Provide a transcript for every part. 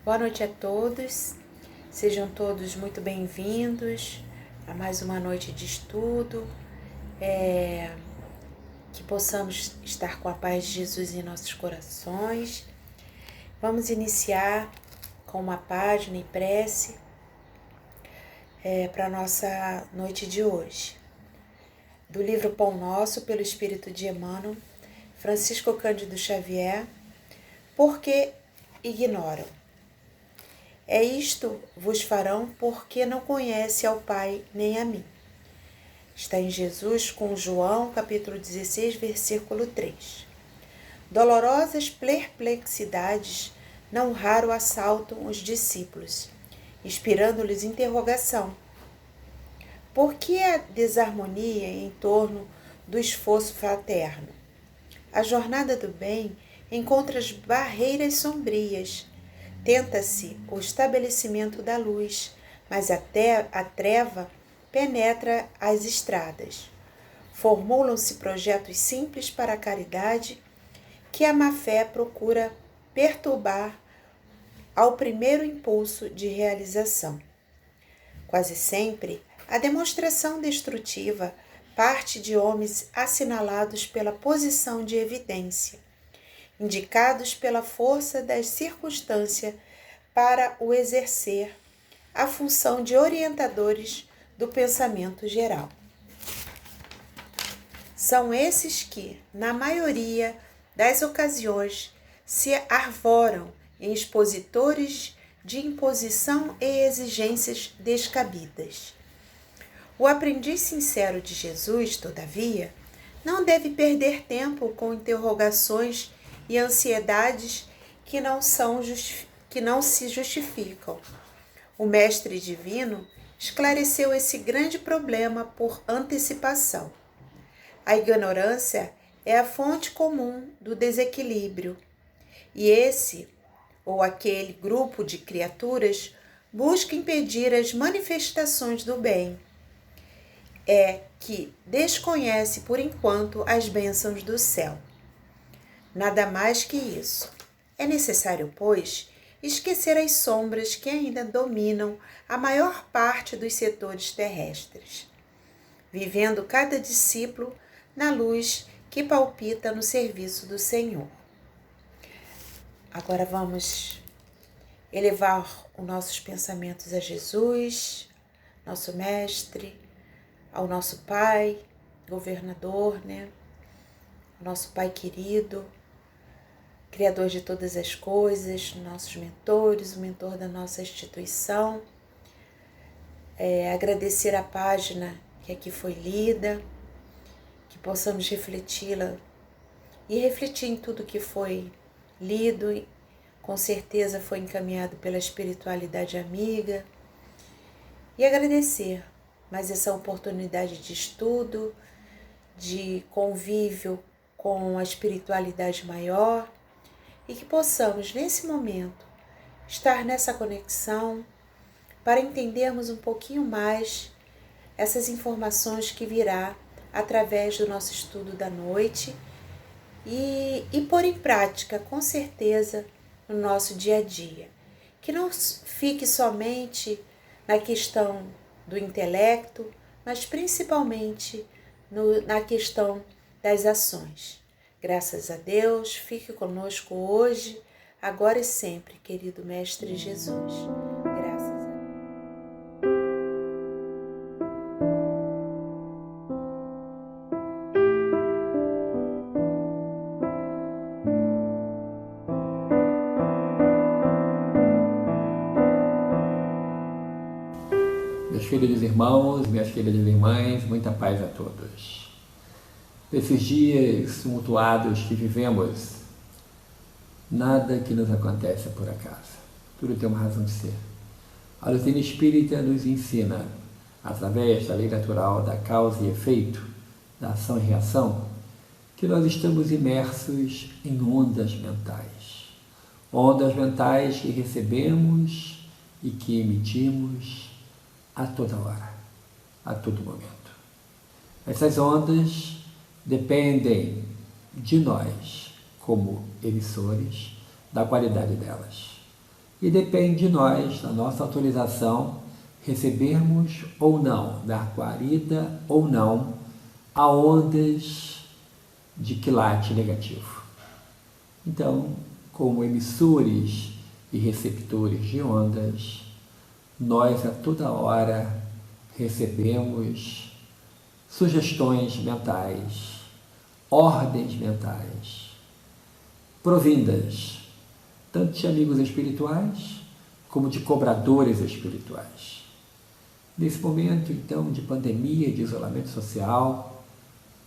Boa noite a todos, sejam todos muito bem-vindos a mais uma noite de estudo, que possamos estar com a paz de Jesus em nossos corações. Vamos iniciar com uma página e prece para a nossa noite de hoje. Do livro Pão Nosso, pelo Espírito de Emmanuel, Francisco Cândido Xavier, porque ignoram. É isto vos farão porque não conhece ao Pai nem a mim. Está em Jesus com João, capítulo 16, versículo 3. Dolorosas perplexidades não raro assaltam os discípulos, inspirando-lhes interrogação. Por que a desarmonia em torno do esforço fraterno? A jornada do bem encontra as barreiras sombrias. Tenta-se o estabelecimento da luz, mas até a treva penetra as estradas. Formulam-se projetos simples para a caridade que a má-fé procura perturbar ao primeiro impulso de realização. Quase sempre, a demonstração destrutiva parte de homens assinalados pela posição de evidência, indicados pela força das circunstâncias para o exercer a função de orientadores do pensamento geral. São esses que, na maioria das ocasiões, se arvoram em expositores de imposição e exigências descabidas. O aprendiz sincero de Jesus, todavia, não deve perder tempo com interrogações e ansiedades que não se justificam. O Mestre Divino esclareceu esse grande problema por antecipação. A ignorância é a fonte comum do desequilíbrio, e esse ou aquele grupo de criaturas busca impedir as manifestações do bem. É que desconhece por enquanto as bênçãos do céu. Nada mais que isso. É necessário, pois, esquecer as sombras que ainda dominam a maior parte dos setores terrestres, vivendo cada discípulo na luz que palpita no serviço do Senhor. Agora vamos elevar os nossos pensamentos a Jesus, nosso Mestre, ao nosso Pai, governador, nosso Pai querido, Criador de todas as coisas, nossos mentores, o mentor da nossa instituição. Agradecer a página que aqui foi lida, que possamos refleti-la e refletir em tudo que foi lido, e com certeza foi encaminhado pela espiritualidade amiga. E agradecer mais essa oportunidade de estudo, de convívio com a espiritualidade maior, e que possamos, nesse momento, estar nessa conexão para entendermos um pouquinho mais essas informações que virá através do nosso estudo da noite e pôr em prática, com certeza, no nosso dia a dia. Que não fique somente na questão do intelecto, mas principalmente na questão das ações. Graças a Deus, fique conosco hoje, agora e sempre, querido Mestre Jesus. Graças a Deus. Meus queridos irmãos, minhas queridas irmãs, muita paz a todos. Nesses dias tumultuados que vivemos, nada que nos acontece é por acaso. Tudo tem uma razão de ser. A doutrina espírita nos ensina, através da lei natural da causa e efeito, da ação e reação, que nós estamos imersos em ondas mentais. Ondas mentais que recebemos e que emitimos a toda hora, a todo momento. Essas ondas dependem de nós, como emissores, da qualidade delas. E depende de nós, da nossa autorização, recebermos ou não, dar guarida ou não a ondas de quilate negativo. Então, como emissores e receptores de ondas, nós a toda hora recebemos sugestões mentais, ordens mentais, provindas tanto de amigos espirituais como de cobradores espirituais. Nesse momento, então, de pandemia e de isolamento social,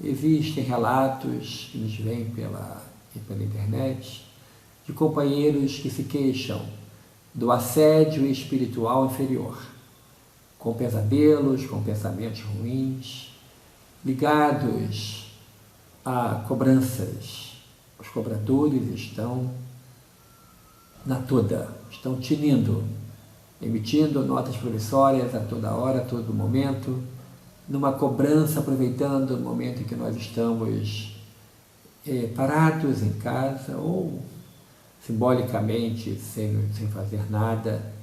existem relatos que nos vêm pela internet de companheiros que se queixam do assédio espiritual inferior, com pesadelos, com pensamentos ruins, ligados a cobranças. Os cobradores estão na toda, estão tinindo, emitindo notas promissórias a toda hora, a todo momento, numa cobrança, aproveitando o momento em que nós estamos parados em casa ou simbolicamente sem fazer nada,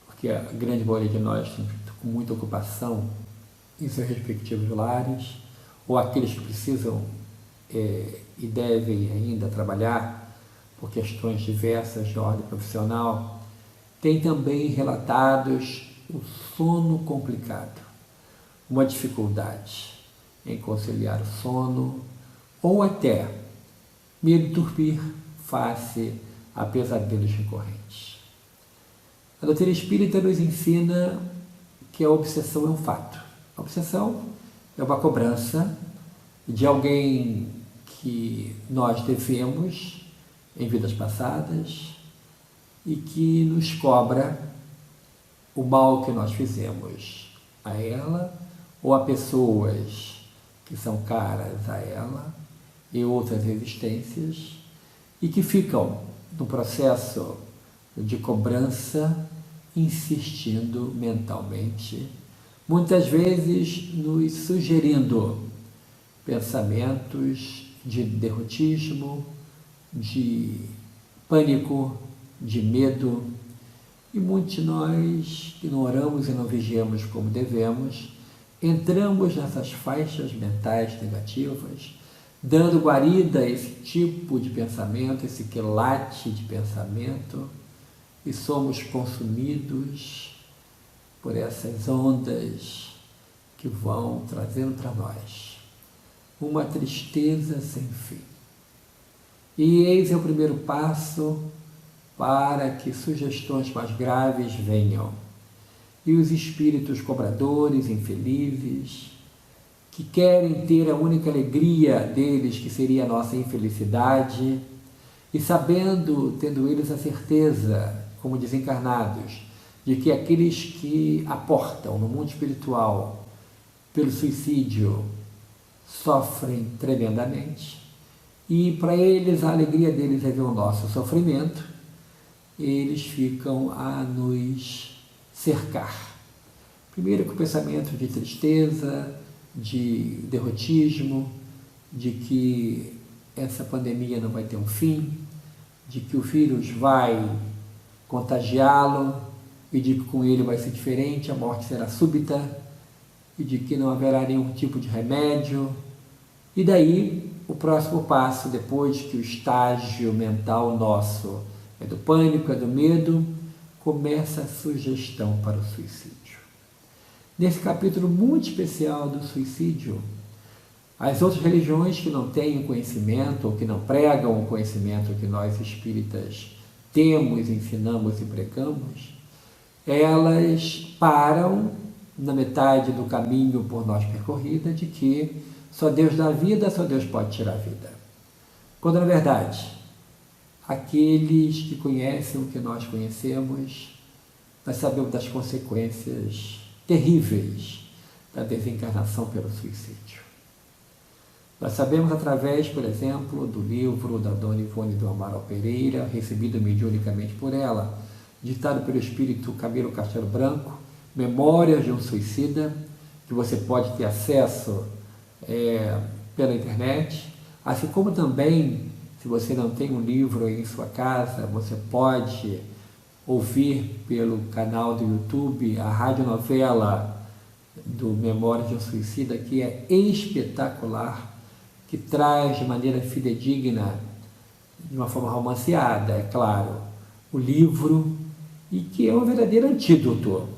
porque a grande maioria de nós tem com muita ocupação em seus respectivos lares, ou aqueles que precisam e devem ainda trabalhar por questões diversas de ordem profissional, tem também relatados o sono complicado, uma dificuldade em conciliar o sono, ou até medo de dormir face a pesadelos recorrentes. A doutrina espírita nos ensina que a obsessão é um fato. A obsessão é uma cobrança de alguém que nós devemos em vidas passadas e que nos cobra o mal que nós fizemos a ela ou a pessoas que são caras a ela e outras existências e que ficam no processo de cobrança insistindo mentalmente, muitas vezes nos sugerindo pensamentos de derrotismo, de pânico, de medo, e muitos de nós ignoramos e não vigiamos como devemos, entramos nessas faixas mentais negativas, dando guarida a esse tipo de pensamento, esse quilate de pensamento, e somos consumidos por essas ondas que vão trazendo para nós uma tristeza sem fim. E eis é o primeiro passo para que sugestões mais graves venham. E os espíritos cobradores, infelizes, que querem ter a única alegria deles, que seria a nossa infelicidade, e sabendo, tendo eles a certeza, como desencarnados, de que aqueles que aportam no mundo espiritual pelo suicídio sofrem tremendamente, e para eles a alegria deles é ver o nosso sofrimento, eles ficam a nos cercar. Primeiro com o pensamento de tristeza, de derrotismo, de que essa pandemia não vai ter um fim, de que o vírus vai contagiá-lo e de que com ele vai ser diferente, a morte será súbita e de que não haverá nenhum tipo de remédio. E daí o próximo passo, depois que o estágio mental nosso é do pânico, é do medo, começa a sugestão para o suicídio. Nesse capítulo muito especial do suicídio, as outras religiões que não têm conhecimento ou que não pregam o conhecimento que nós espíritas temos, ensinamos e pregamos, elas param na metade do caminho por nós percorrida de que só Deus dá vida, só Deus pode tirar a vida. Quando, na verdade, aqueles que conhecem o que nós conhecemos, nós sabemos das consequências terríveis da desencarnação pelo suicídio. Nós sabemos através, por exemplo, do livro da Dona Ivone do Amaral Pereira, recebido mediunicamente por ela, ditado pelo espírito Camilo Castelo Branco, Memórias de um Suicida, que você pode ter acesso pela internet, assim como também, se você não tem um livro aí em sua casa, você pode ouvir pelo canal do YouTube a radionovela do Memórias de um Suicida, que é espetacular, que traz de maneira fidedigna, de uma forma romanceada, é claro, o livro, e que é um verdadeiro antídoto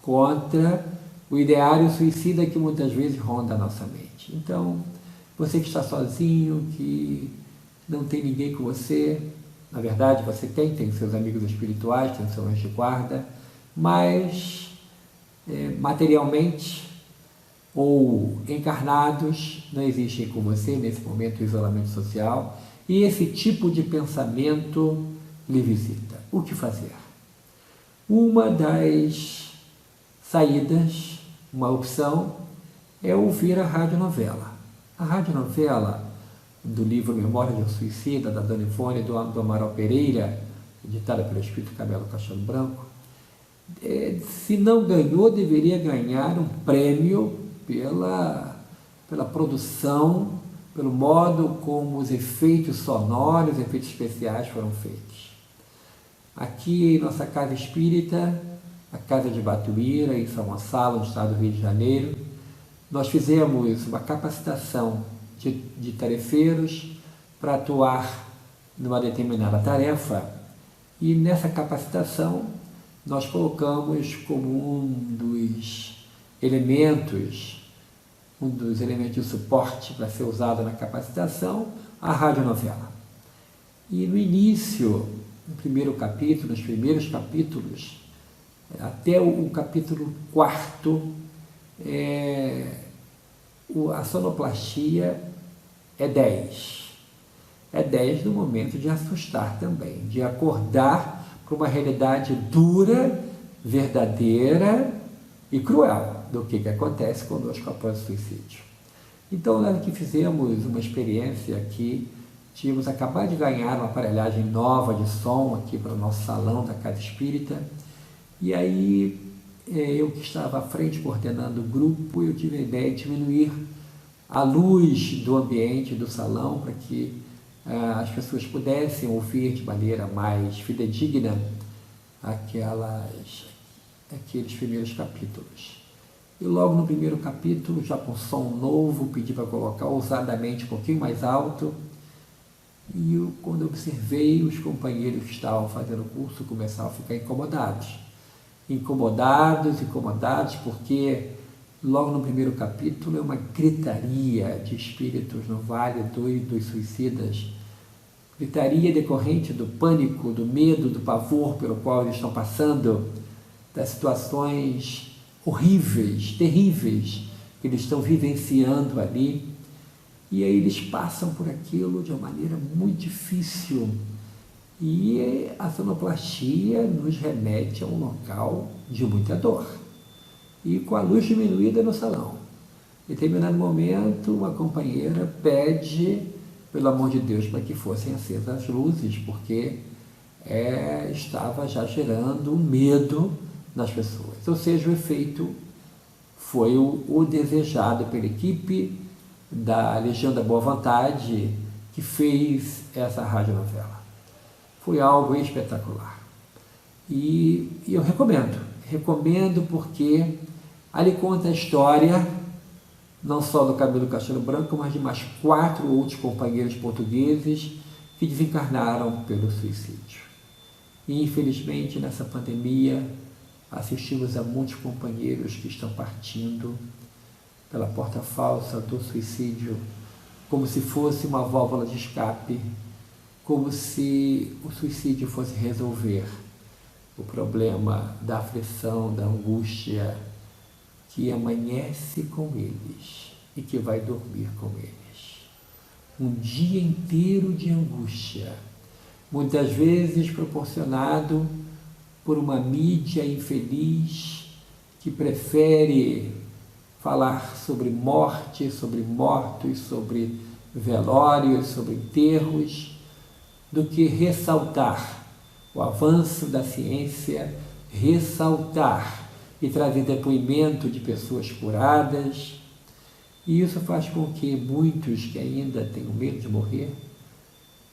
contra o ideário suicida que muitas vezes ronda a nossa mente. Então, você que está sozinho, que não tem ninguém com você, na verdade você tem seus amigos espirituais, tem seu anjo de guarda, mas materialmente ou encarnados não existem com você nesse momento de isolamento social, e esse tipo de pensamento lhe visita. O que fazer? Uma das saídas, uma opção, é ouvir a radionovela. A radionovela do livro Memória de um Suicida, da Dona Ivone e do Amaral Pereira, editada pelo Espírito Camelo Castelo Branco, se não ganhou, deveria ganhar um prêmio pela produção, pelo modo como os efeitos sonoros, efeitos especiais foram feitos. Aqui em nossa casa espírita, a Casa de Batuíra, em São Gonçalo, no estado do Rio de Janeiro, nós fizemos uma capacitação de tarefeiros para atuar numa determinada tarefa, e nessa capacitação nós colocamos como um dos elementos de suporte para ser usado na capacitação, a radionovela. E no início, no primeiro capítulo, nos primeiros capítulos, até o capítulo 4, a sonoplastia é 10. É 10 no momento de assustar também, de acordar para uma realidade dura, verdadeira e cruel do que acontece conosco após o suicídio. Então, nós que fizemos uma experiência aqui, tínhamos acabado de ganhar uma aparelhagem nova de som aqui para o nosso salão da Casa Espírita, e aí eu que estava à frente coordenando o grupo, eu tive a ideia de diminuir a luz do ambiente do salão para que as pessoas pudessem ouvir de maneira mais fidedigna aqueles primeiros capítulos. E logo no primeiro capítulo, já com som novo, pedi para colocar ousadamente um pouquinho mais alto, e quando eu observei, os companheiros que estavam fazendo o curso começaram a ficar incomodados, porque logo no primeiro capítulo é uma gritaria de espíritos no Vale dos Suicidas, gritaria decorrente do pânico, do medo, do pavor pelo qual eles estão passando, das situações horríveis, terríveis que eles estão vivenciando ali, e aí eles passam por aquilo de uma maneira muito difícil, e a sonoplastia nos remete a um local de muita dor, e com a luz diminuída no salão. Em determinado momento, uma companheira pede, pelo amor de Deus, para que fossem acesas as luzes, porque estava já gerando medo nas pessoas. Ou seja, o efeito foi o desejado pela equipe da Legião da Boa Vontade que fez essa radionovela. Foi algo espetacular. E eu recomendo porque ali conta a história não só do Camelo Castelo Branco, mas de mais 4 outros companheiros portugueses que desencarnaram pelo suicídio. E infelizmente nessa pandemia assistimos a muitos companheiros que estão partindo pela porta falsa do suicídio, como se fosse uma válvula de escape, como se o suicídio fosse resolver o problema da aflição, da angústia que amanhece com eles e que vai dormir com eles. Um dia inteiro de angústia, muitas vezes proporcionado por uma mídia infeliz que prefere falar sobre morte, sobre mortos, sobre velórios, sobre enterros, do que ressaltar o avanço da ciência, ressaltar e trazer depoimento de pessoas curadas. E isso faz com que muitos que ainda têm medo de morrer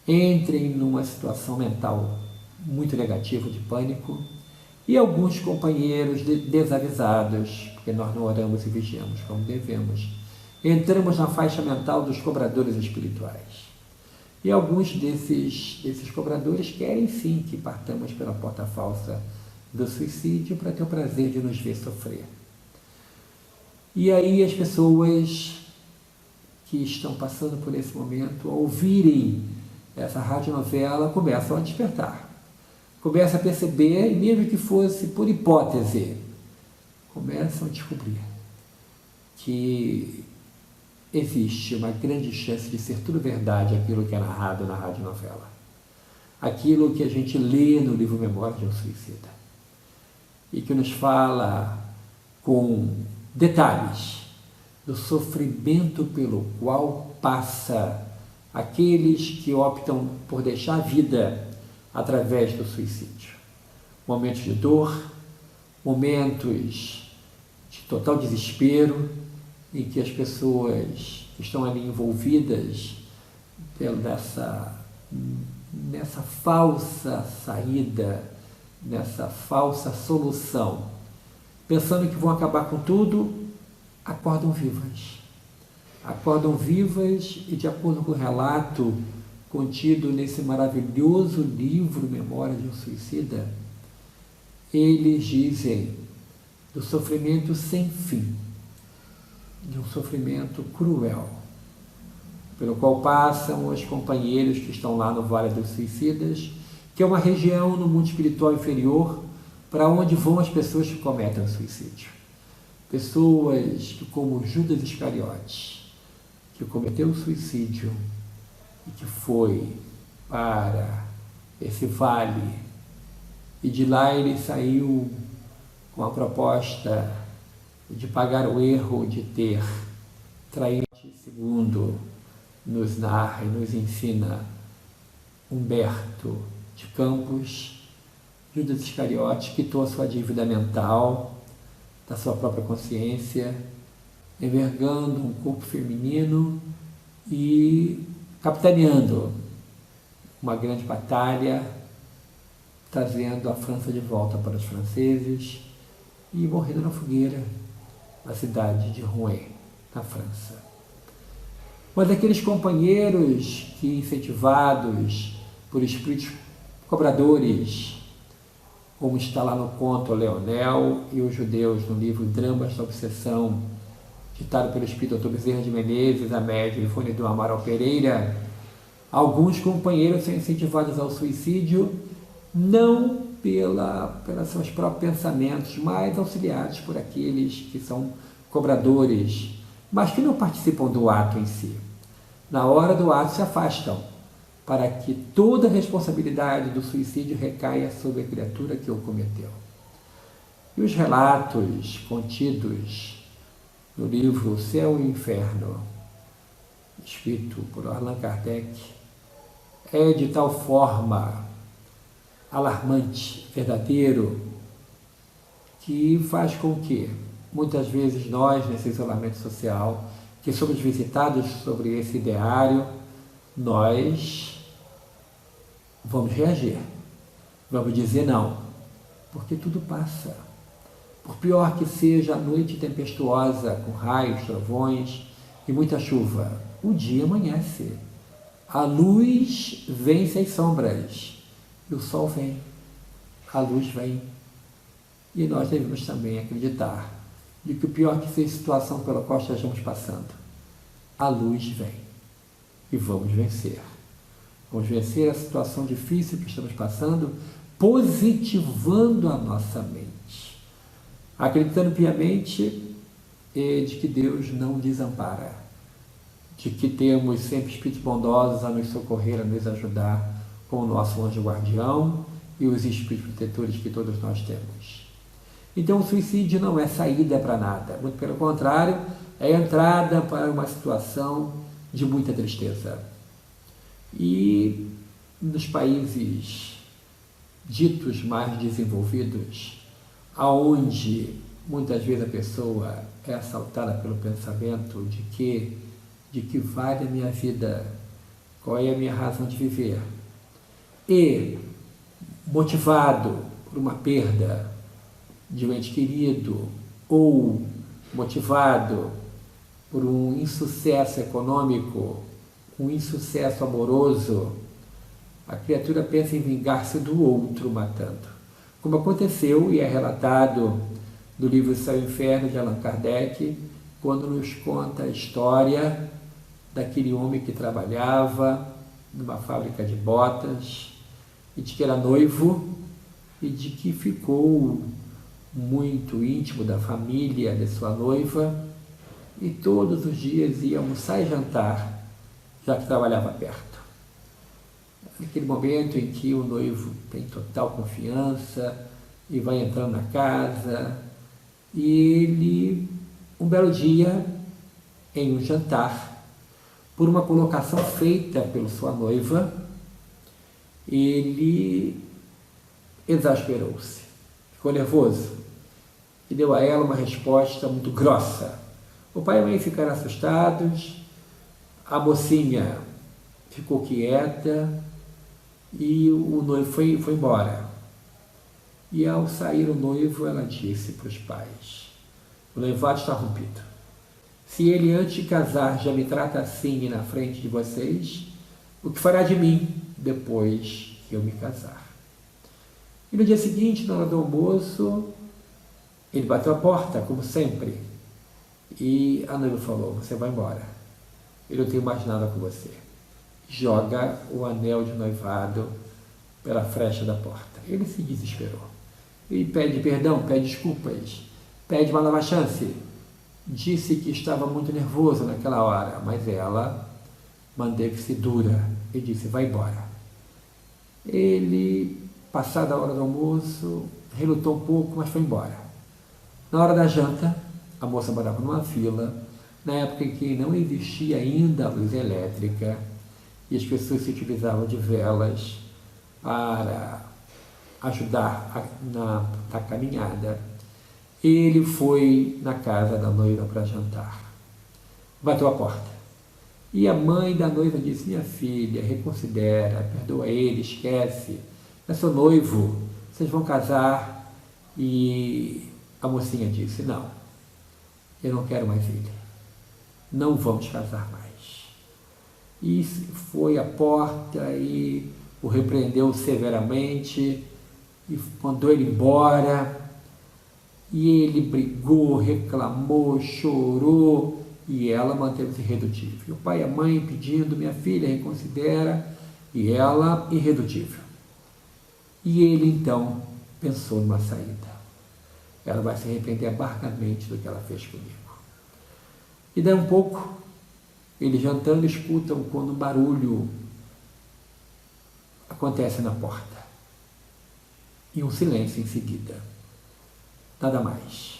entrem numa situação mental muito negativo de pânico, e alguns companheiros desavisados, porque nós não oramos e vigiamos como devemos, entramos na faixa mental dos cobradores espirituais. E alguns desses cobradores querem sim que partamos pela porta falsa do suicídio para ter o prazer de nos ver sofrer. E aí as pessoas que estão passando por esse momento, ao ouvirem essa radionovela, começam a despertar. Começam a perceber, e mesmo que fosse por hipótese, começam a descobrir que existe uma grande chance de ser tudo verdade aquilo que é narrado na radionovela. Aquilo que a gente lê no livro Memórias de um Suicida. E que nos fala com detalhes do sofrimento pelo qual passa aqueles que optam por deixar a vida através do suicídio. Momentos de dor, momentos de total desespero, em que as pessoas que estão ali envolvidas nessa falsa saída, nessa falsa solução, pensando que vão acabar com tudo, acordam vivas. Acordam vivas e, de acordo com o relato contido nesse maravilhoso livro Memória de um Suicida, eles dizem do sofrimento sem fim, de um sofrimento cruel, pelo qual passam os companheiros que estão lá no Vale dos Suicidas, que é uma região no mundo espiritual inferior para onde vão as pessoas que cometem o suicídio. Pessoas que, como Judas Iscariotes, que cometeu o suicídio e que foi para esse vale, e de lá ele saiu com a proposta de pagar o erro de ter traído. Segundo nos narra e nos ensina Humberto de Campos, Judas Iscariotes quitou a sua dívida mental da sua própria consciência, envergando um corpo feminino e capitaneando uma grande batalha, trazendo a França de volta para os franceses e morrendo na fogueira na cidade de Rouen, na França. Mas aqueles companheiros que, incentivados por espíritos cobradores, como está lá no conto Leonel e os Judeus, no livro Dramas da Obsessão, ditado pelo espírito Dr. Bezerra de Menezes, a médium e fone do Amaral Pereira, alguns companheiros são incentivados ao suicídio não pelos seus próprios pensamentos, mas auxiliados por aqueles que são cobradores, mas que não participam do ato em si. Na hora do ato se afastam, para que toda a responsabilidade do suicídio recaia sobre a criatura que o cometeu. E os relatos contidos no livro O Céu e o Inferno, escrito por Allan Kardec, é de tal forma alarmante, verdadeiro, que faz com que, muitas vezes, nós, nesse isolamento social, que somos visitados sobre esse ideário, nós vamos reagir, vamos dizer não, porque tudo passa. Por pior que seja a noite tempestuosa, com raios, trovões e muita chuva, o dia amanhece. A luz vence as sombras e o sol vem, a luz vem. E nós devemos também acreditar de que o pior que seja a situação pela qual estejamos passando, a luz vem e vamos vencer. Vamos vencer a situação difícil que estamos passando, positivando a nossa mente, acreditando piamente de que Deus não desampara, de que temos sempre espíritos bondosos a nos socorrer, a nos ajudar, com o nosso anjo guardião e os espíritos protetores que todos nós temos. Então o suicídio não é saída para nada, muito pelo contrário, é entrada para uma situação de muita tristeza. E nos países ditos mais desenvolvidos, aonde muitas vezes a pessoa é assaltada pelo pensamento de que vale a minha vida, qual é a minha razão de viver, e motivado por uma perda de um ente querido ou motivado por um insucesso econômico, um insucesso amoroso, a criatura pensa em vingar-se do outro matando. Como aconteceu e é relatado no livro Céu e Inferno de Allan Kardec, quando nos conta a história daquele homem que trabalhava numa fábrica de botas e de que era noivo e de que ficou muito íntimo da família de sua noiva e todos os dias ia almoçar e jantar, já que trabalhava perto. Naquele momento em que o noivo tem total confiança e vai entrando na casa, e ele, um belo dia, em um jantar, por uma colocação feita pela sua noiva, ele exasperou-se, ficou nervoso e deu a ela uma resposta muito grossa. O pai e a mãe ficaram assustados, a mocinha ficou quieta e o noivo foi embora. E ao sair o noivo, ela disse para os pais: o noivado está rompido. Se ele antes de casar já me trata assim na frente de vocês, o que fará de mim depois que eu me casar? E no dia seguinte, na hora do almoço, ele bateu a porta, como sempre, e a noiva falou: você vai embora, eu não tenho mais nada com você. Joga o anel de noivado pela frecha da porta. Ele se desesperou. Ele pede perdão, pede desculpas, pede uma nova chance. Disse que estava muito nervoso naquela hora, mas ela manteve-se dura e disse: vai embora. Ele, passada a hora do almoço, relutou um pouco, mas foi embora. Na hora da janta, a moça morava numa vila, na época em que não existia ainda a luz elétrica, e as pessoas se utilizavam de velas para ajudar na caminhada. Ele foi na casa da noiva para jantar. Bateu a porta. E a mãe da noiva disse: minha filha, reconsidera, perdoa ele, esquece. É seu noivo, vocês vão casar. E a mocinha disse: não, eu não quero mais ele. Não vamos casar mais. E foi à porta e o repreendeu severamente e mandou ele embora. E ele brigou, reclamou, chorou e ela manteve-se irredutível. E o pai e a mãe pedindo: minha filha, reconsidera, e ela irredutível. E ele então pensou numa saída. Ela vai se arrepender amargamente do que ela fez comigo. E daí um pouco, ele jantando, escutam quando um barulho acontece na porta. E um silêncio em seguida. Nada mais.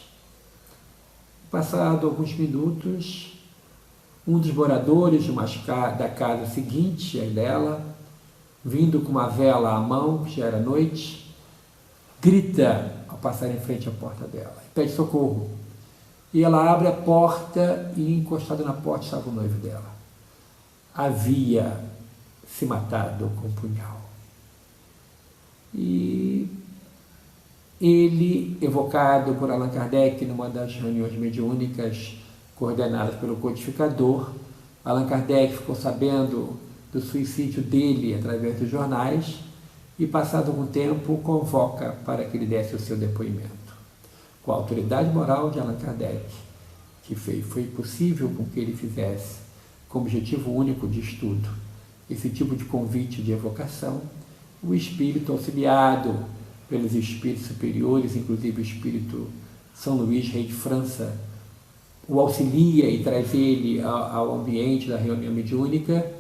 Passado alguns minutos, um dos moradores da casa seguinte, a dela, vindo com uma vela à mão, que já era noite, grita ao passar em frente à porta dela, pede socorro. E ela abre a porta e, encostado na porta, estava o noivo dela. Havia se matado com um punhal. E ele, evocado por Allan Kardec numa das reuniões mediúnicas coordenadas pelo codificador, Allan Kardec ficou sabendo do suicídio dele através dos jornais e, passado algum tempo, o convoca para que ele desse o seu depoimento. Com a autoridade moral de Allan Kardec, que foi possível com que ele fizesse, com objetivo único de estudo, esse tipo de convite de evocação, o espírito, auxiliado pelos espíritos superiores, inclusive o espírito São Luís, rei de França, o auxilia e traz ele ao ambiente da reunião mediúnica,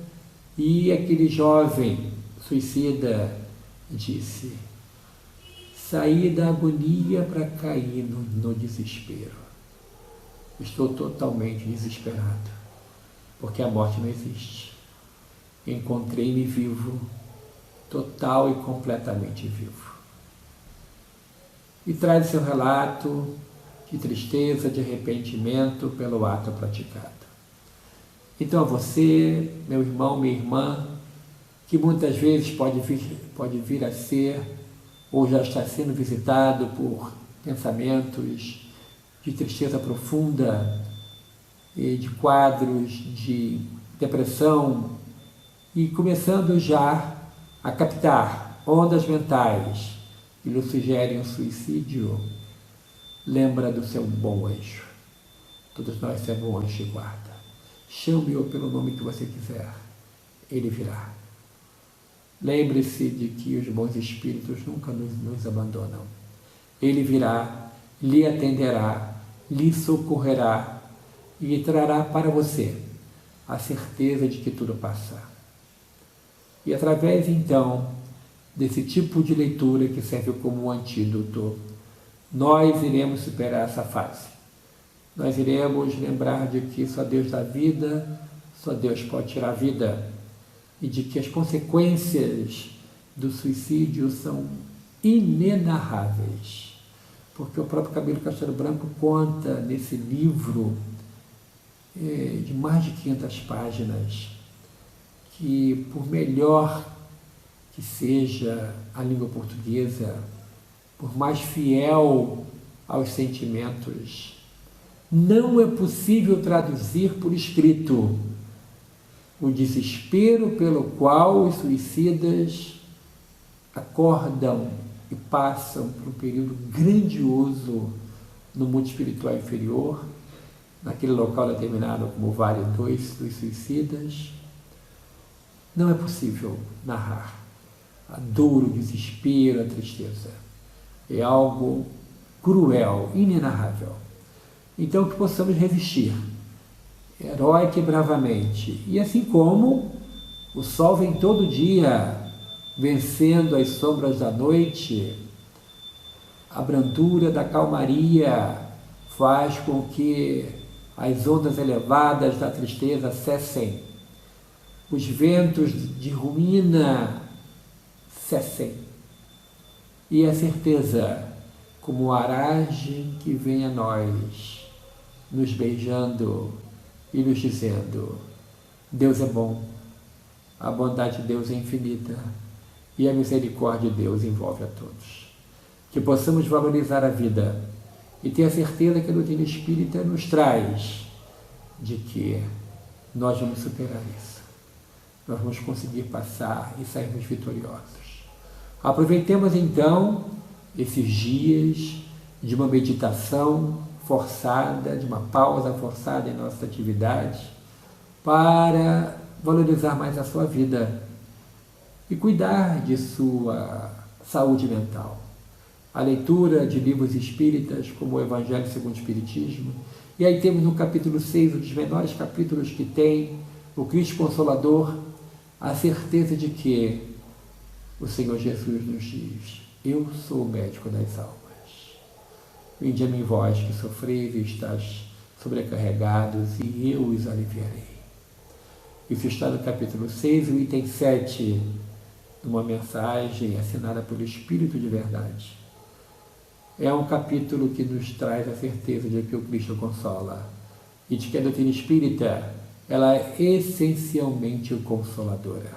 e aquele jovem suicida disse: saí da agonia para cair no desespero. Estou totalmente desesperado, porque a morte não existe. Encontrei-me vivo, total e completamente vivo. E traz seu relato de tristeza, de arrependimento pelo ato praticado. Então, a você, meu irmão, minha irmã, que muitas vezes pode vir a ser ou já está sendo visitado por pensamentos de tristeza profunda, de quadros de depressão, e começando já a captar ondas mentais que lhe sugerem um suicídio, lembra do seu bom anjo. Todos nós temos um anjo de guarda. Chame-o pelo nome que você quiser, ele virá. Lembre-se de que os bons espíritos nunca nos abandonam. Ele virá, lhe atenderá, lhe socorrerá e trará para você a certeza de que tudo passa. E através, então, desse tipo de leitura que serve como um antídoto, nós iremos superar essa fase. Nós iremos lembrar de que só Deus dá vida, só Deus pode tirar a vida, e de que as consequências do suicídio são inenarráveis. Porque o próprio Camilo Castelo Branco conta nesse livro de mais de 500 páginas que, por melhor que seja a língua portuguesa, por mais fiel aos sentimentos, não é possível traduzir por escrito o desespero pelo qual os suicidas acordam e passam por um período grandioso no mundo espiritual inferior, naquele local determinado como Vale 2 dos suicidas. Não é possível narrar a dor, o desespero, a tristeza. É algo cruel, inenarrável. Então que possamos resistir, heróica e bravamente. E assim como o sol vem todo dia, vencendo as sombras da noite, a brandura da calmaria faz com que as ondas elevadas da tristeza cessem, os ventos de ruína cessem, e a certeza, como a aragem que vem a nós, nos beijando e nos dizendo: Deus é bom, a bondade de Deus é infinita e a misericórdia de Deus envolve a todos. Que possamos valorizar a vida e ter a certeza que a doutrina espírita nos traz de que nós vamos superar isso. Nós vamos conseguir passar e sairmos vitoriosos. Aproveitemos então esses dias de uma meditação forçada, de uma pausa forçada em nossa atividade, para valorizar mais a sua vida e cuidar de sua saúde mental. A leitura de livros espíritas, como o Evangelho segundo o Espiritismo, e aí temos no capítulo 6, um dos menores capítulos que tem, o Cristo Consolador, a certeza de que o Senhor Jesus nos diz: eu sou o médico das almas. Vinde a mim vós que sofreis e estáis sobrecarregados, e eu os aliviarei. Isso está no capítulo 6, o item 7, uma mensagem assinada pelo Espírito de Verdade. É um capítulo que nos traz a certeza de que o Cristo consola e de que a doutrina espírita, ela é essencialmente consoladora.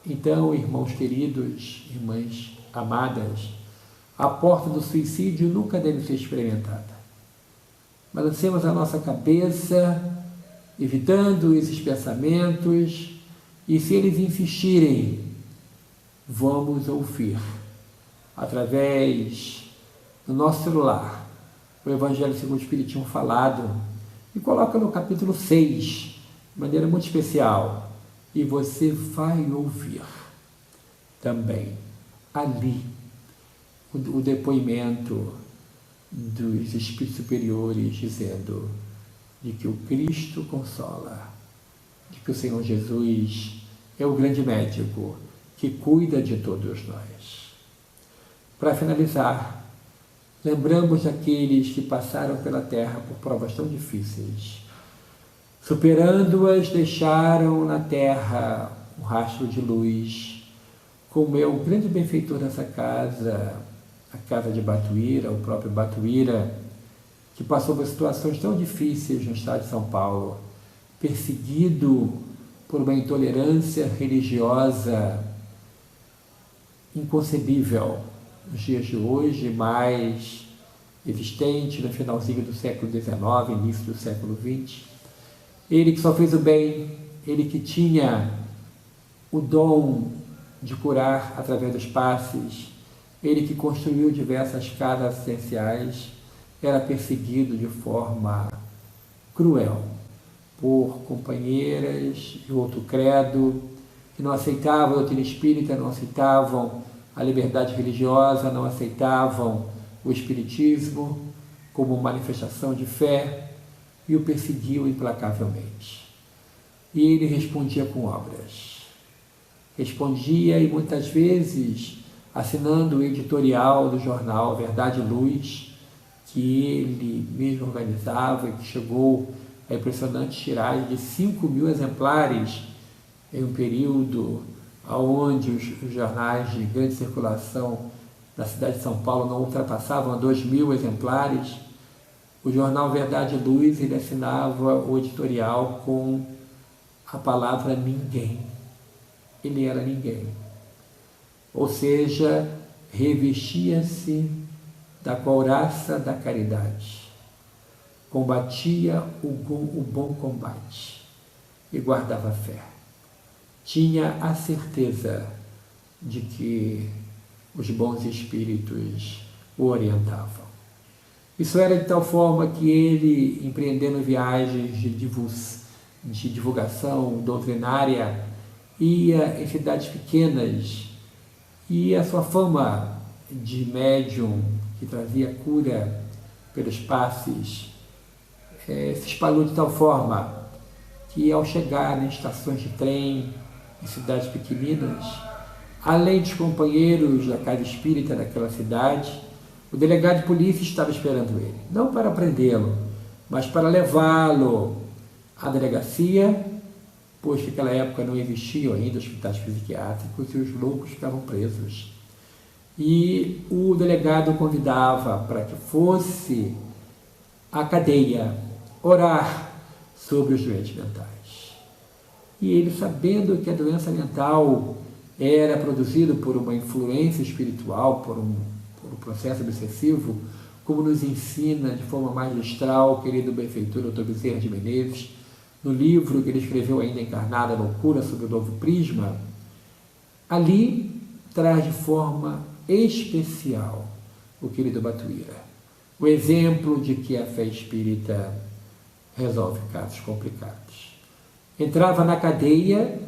Então, irmãos queridos, irmãs amadas, a porta do suicídio nunca deve ser experimentada. Balancemos a nossa cabeça, evitando esses pensamentos, e se eles insistirem, vamos ouvir, através do nosso celular, o Evangelho segundo o Espiritismo falado, e coloca no capítulo 6, de maneira muito especial, e você vai ouvir também ali o depoimento dos espíritos superiores dizendo de que o Cristo consola, de que o Senhor Jesus é o grande médico que cuida de todos nós. Para finalizar, lembramos daqueles que passaram pela terra por provas tão difíceis. Superando-as, deixaram na terra um rastro de luz, como é o grande benfeitor dessa casa, a casa de Batuíra, o próprio Batuíra, que passou por situações tão difíceis no estado de São Paulo, perseguido por uma intolerância religiosa inconcebível, nos dias de hoje, mais existente no finalzinho do século XIX, início do século XX. Ele que só fez o bem, ele que tinha o dom de curar através dos passes, ele que construiu diversas casas assistenciais, era perseguido de forma cruel por companheiras de outro credo, que não aceitavam a doutrina espírita, não aceitavam a liberdade religiosa, não aceitavam o espiritismo como manifestação de fé e o perseguiam implacavelmente. E ele respondia com obras. Respondia e muitas vezes assinando o editorial do jornal Verdade e Luz, que ele mesmo organizava e que chegou a impressionante tiragem de 5.000 exemplares em um período onde os jornais de grande circulação da cidade de São Paulo não ultrapassavam 2.000 exemplares. O jornal Verdade e Luz, ele assinava o editorial com a palavra ninguém. Ele era ninguém. Ou seja, revestia-se da couraça da caridade, combatia o bom combate e guardava fé. Tinha a certeza de que os bons espíritos o orientavam. Isso era de tal forma que ele, empreendendo viagens de divulgação doutrinária, ia em cidades pequenas e a sua fama de médium que trazia cura pelos passes se espalhou de tal forma que ao chegar em estações de trem, em cidades pequeninas, além dos companheiros da casa espírita daquela cidade, o delegado de polícia estava esperando ele, não para prendê-lo, mas para levá-lo à delegacia, pois naquela época não existiam ainda hospitais psiquiátricos e os loucos ficavam presos. E o delegado o convidava para que fosse à cadeia orar sobre os doentes mentais. E ele, sabendo que a doença mental era produzida por uma influência espiritual, por um processo obsessivo, como nos ensina de forma magistral o querido benfeitor Dr. Bezerra de Menezes, no livro que ele escreveu ainda encarnado, A Loucura sob o Novo Prisma, ali traz de forma especial o querido Batuíra, o exemplo de que a fé espírita resolve casos complicados. Entrava na cadeia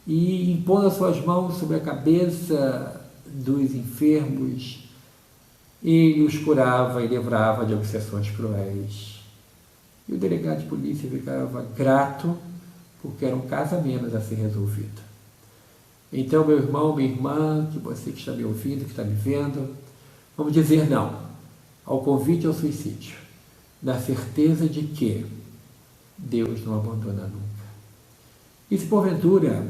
e, impondo as suas mãos sobre a cabeça dos enfermos, ele os curava e livrava de obsessões cruéis. E o delegado de polícia ficava grato, porque era um caso a menos a ser resolvido. Então, meu irmão, minha irmã, que você que está me ouvindo, que está me vendo, vamos dizer não ao convite ao suicídio, na certeza de que Deus não abandona nunca. E se porventura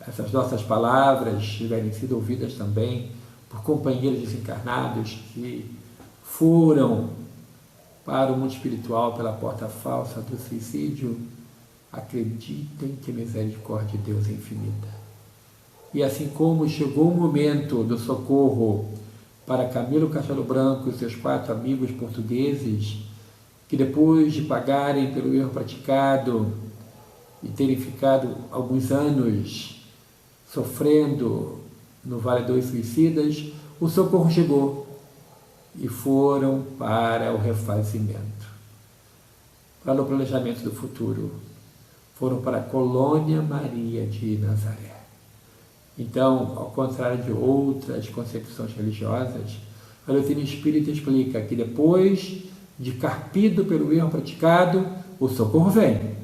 essas nossas palavras tiverem sido ouvidas também por companheiros desencarnados que foram para o mundo espiritual pela porta falsa do suicídio, acreditem que a misericórdia de Deus é infinita. E assim como chegou o momento do socorro para Camilo Castelo Branco e seus 4 amigos portugueses, que depois de pagarem pelo erro praticado e terem ficado alguns anos sofrendo no Vale dos Suicidas, o socorro chegou e foram para o refazimento, para o planejamento do futuro, foram para a Colônia Maria de Nazaré. Então, ao contrário de outras concepções religiosas, a doutrina espírita explica que depois de carpido pelo erro praticado, o socorro vem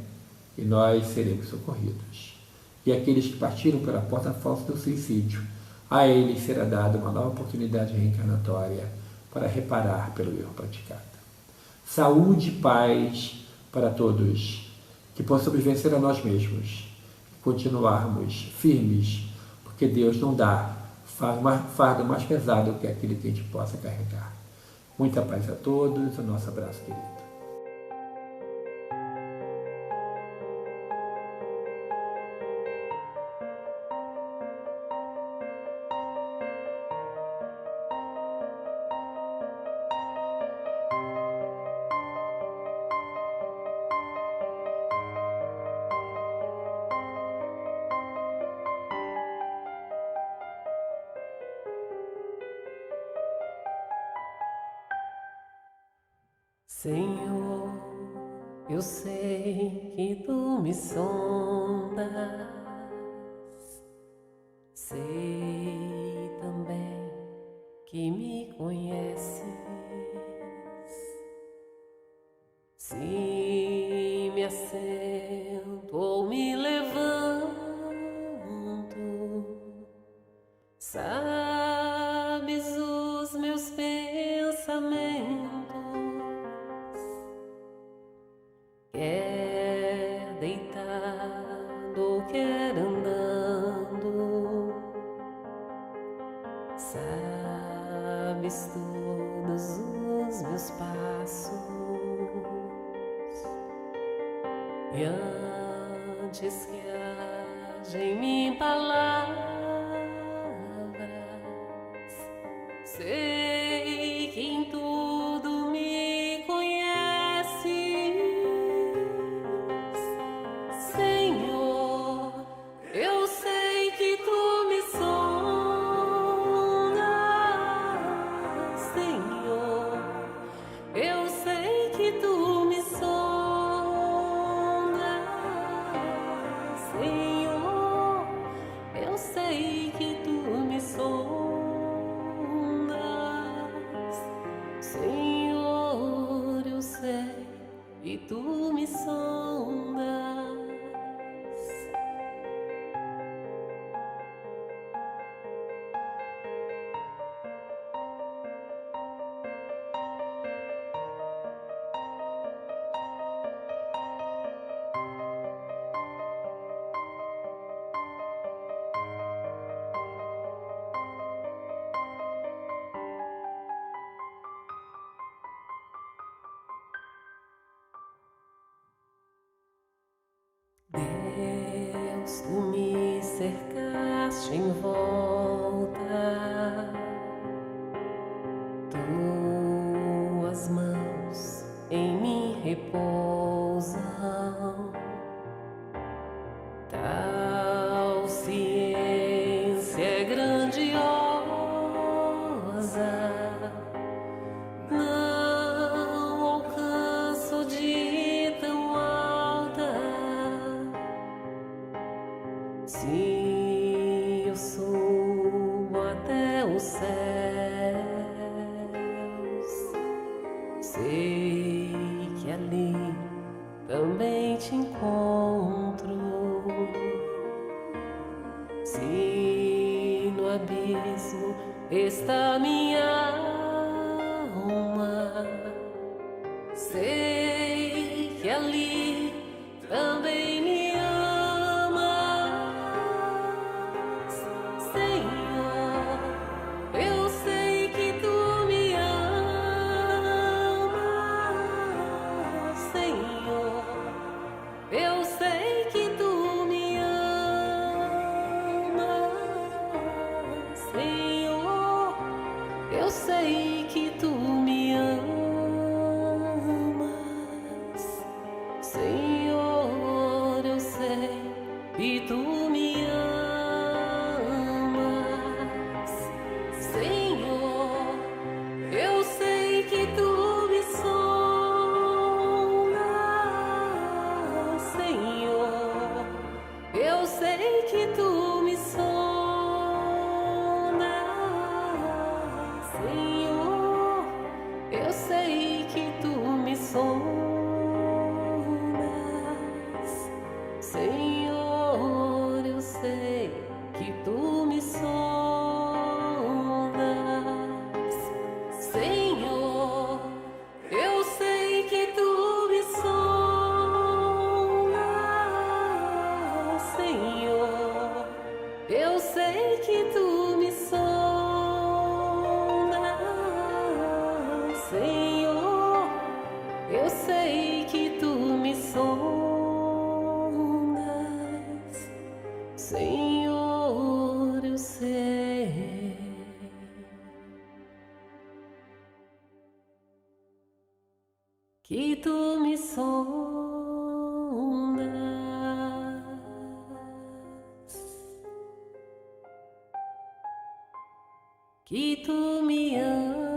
e nós seremos socorridos. E aqueles que partiram pela porta falsa do suicídio, a eles será dada uma nova oportunidade reencarnatória para reparar pelo erro praticado. Saúde e paz para todos, que possamos vencer a nós mesmos, continuarmos firmes, porque Deus não dá fardo mais pesado que aquele que a gente possa carregar. Muita paz a todos, o nosso abraço querido. Senhor, eu sei que tu me sondas, sei também que me conheces. Se me assento ou me levanto, sabes os meus pensamentos. Quer deitado ou quer andando, sabes todos os meus passos. E antes que haja em mim palavras, sei que em tudo me conheces. Senhor, eu sei que tu me sondas. Senhor, eu sei que tu me sondas. Senhor, eu sei que tu me sondas. Senhor, eu sei que tu me sondas. Deus, tu me cercaste em volta, tuas mãos em mim repousam, tal ciência é grandiosa, não alcanço de tão alta. Se eu subo até os céus, sei que ali também te encontro. Se no abismo está minha alma, sei que ali também me amas. Senhor, eu sei que tu me amas. Senhor, eu sei que tu me amas. Senhor, eu sei que tu me amas. Senhor, eu sei que tu me amas. Senhor, eu sei que tu me sondas. Senhor, eu sei que tu me sondas. Senhor, eu sei que tu me sondas. Senhor, eu sei que tu me sondas. Senhor, eu sei que tu me sondas. Senhor, eu sei que tu me sondas. Senhor, eu sei que tu me sondas. Senhor, eu sei que tu me sondas, que tu me amas.